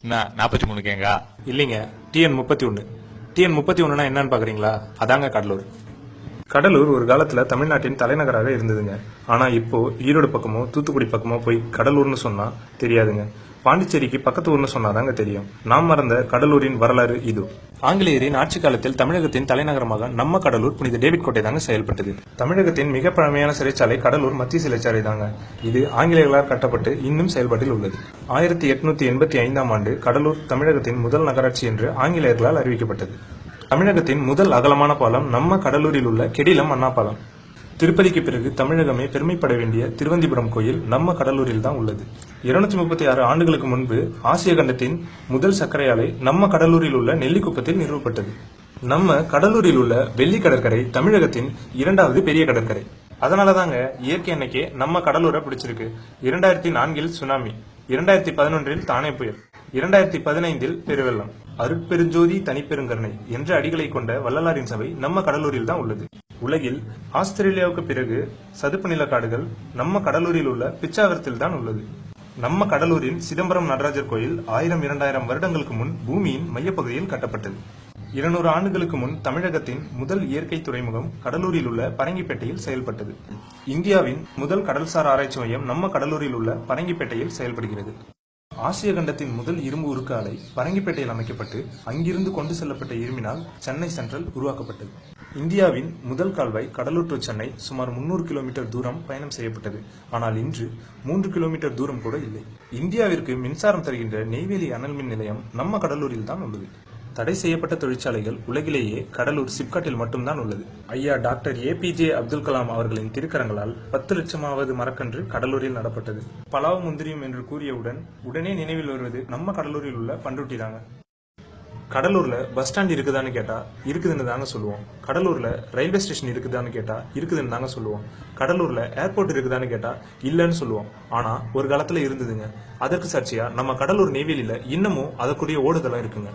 என்ன 43 கேங்கா? இல்லைங்க, TN31. TN31னா என்னன்னு பாக்குறீங்களா? அதாங்க கடலூர். கடலூர் ஒரு காலத்துல தமிழ்நாட்டின் தலைநகராக இருந்ததுங்க. ஆனா இப்போ ஈரோடு பக்கமோ தூத்துக்குடி பக்கமோ போய் கடலூர்னு சொன்னா தெரியாதுங்க. பாண்டிச்சேரிக்கு பக்கத்து ஊர்னு சொன்னாதாங்க தெரியும். நாம் மறந்த கடலூரின் வரலாறு இது. ஆங்கிலேயரின் ஆட்சி காலத்தில் தமிழகத்தின் தலைநகரமாக நம்ம கடலூர் புனித டேவிட் கோட்டை தாங்க செயல்பட்டது. தமிழகத்தின் மிக பழமையான சிறைச்சாலை கடலூர் மத்திய சிறைச்சாலை தாங்க. இது ஆங்கிலேயர்களால் கட்டப்பட்டு இன்னும் செயல்பாட்டில் உள்ளது. 1885ஆம் ஆண்டு கடலூர் தமிழகத்தின் முதல் நகராட்சி என்று ஆங்கிலேயர்களால் அறிவிக்கப்பட்டது. தமிழகத்தின் முதல் அகலமான பாலம் நம்ம கடலூரில் உள்ள கெடிலம் அண்ணா பாலம். திருப்பதிக்கு பிறகு தமிழகமே பெருமைப்பட வேண்டிய திருவந்திபுரம் கோயில் நம்ம கடலூரில் தான் உள்ளது. 236 ஆண்டுகளுக்கு முன்பு ஆசிய கண்டத்தின் முதல் சர்க்கரை ஆலை நம்ம கடலூரில் உள்ள நெல்லிக்குப்பத்தில் நிறுவப்பட்டது. நம்ம கடலூரில் உள்ள வெள்ளி கடற்கரை தமிழகத்தின் 2வது பெரிய கடற்கரை. அதனாலதாங்க இயற்கை அன்னைக்கே நம்ம கடலூரை பிடிச்சிருக்கு. 2004இல் சுனாமி, 2011இல் தானே புயல், 2015இல் பெருவெள்ளம். அருட்பெருஞ்சோதி தனிப்பெருங்கருணை என்ற அடிகளை கொண்ட வள்ளலாரின் சபை நம்ம கடலூரில் தான் உள்ளது. உலகில் ஆஸ்திரேலியாவுக்கு பிறகு சதுப்பு நில காடுகள் நம்ம கடலூரில் உள்ள பிச்சாவரத்தில் தான் உள்ளது. நம்ம கடலூரில் சிதம்பரம் நடராஜர் கோயில் 1000-2000 வருடங்களுக்கு முன் பூமியின் மையப்பகுதியில் கட்டப்பட்டது. 200 ஆண்டுகளுக்கு முன் தமிழகத்தின் முதல் இயற்கை துறைமுகம் கடலூரில் உள்ள பரங்கிப்பேட்டையில் செயல்பட்டது. இந்தியாவின் முதல் கடல்சார் ஆராய்ச்சி மையம் நம்ம கடலூரில் உள்ள பரங்கிப்பேட்டையில் செயல்படுகிறது. ஆசிய கண்டத்தின் முதல் இரும்பு உருக்கு ஆலை பரங்கிப்பேட்டையில் அமைக்கப்பட்டு அங்கிருந்து கொண்டு செல்லப்பட்ட இரும்பினால் சென்னை சென்ட்ரல் உருவாக்கப்பட்டது. இந்தியாவின் முதல் கால்வாய் கடலூர் டு சென்னை சுமார் 300 கிலோமீட்டர் தூரம் பயணம் செய்யப்பட்டது. ஆனால் இன்று 3 கிலோமீட்டர் தூரம் கூட இல்லை. இந்தியாவிற்கு மின்சாரம் தருகின்ற நெய்வேலி அனல் மின் நிலையம் நம்ம கடலூரில் தான் உள்ளது. தடை செய்யப்பட்ட தொழிற்சாலைகள் உலகிலேயே கடலூர் சிப்காட்டில் மட்டும்தான் உள்ளது. ஐயா டாக்டர் APJ அப்துல் கலாம் அவர்களின் திருக்கரங்களால் 10 லட்சமாவது மரக்கன்று கடலூரில் நடப்பட்டது. பலாவு முந்திரியும் என்று கூறியவுடன் உடனே நினைவில் வருவது நம்ம கடலூரில் உள்ள பண்ருட்டி தாங்க. கடலூர்ல பஸ் ஸ்டாண்ட் இருக்குதான்னு கேட்டா இருக்குதுன்னு தாங்க சொல்லுவோம். கடலூர்ல ரயில்வே ஸ்டேஷன் இருக்குதான்னு கேட்டா இருக்குதுன்னு தாங்க சொல்லுவோம். கடலூர்ல ஏர்போர்ட் இருக்குதான்னு கேட்டா இல்லன்னு சொல்லுவோம். ஆனா ஒரு காலத்துல இருந்ததுங்க. அதற்கு சாட்சியா நம்ம கடலூர் நெய்வேலியில இன்னமும் அதற்குரிய ஓடுதலாம் இருக்குங்க.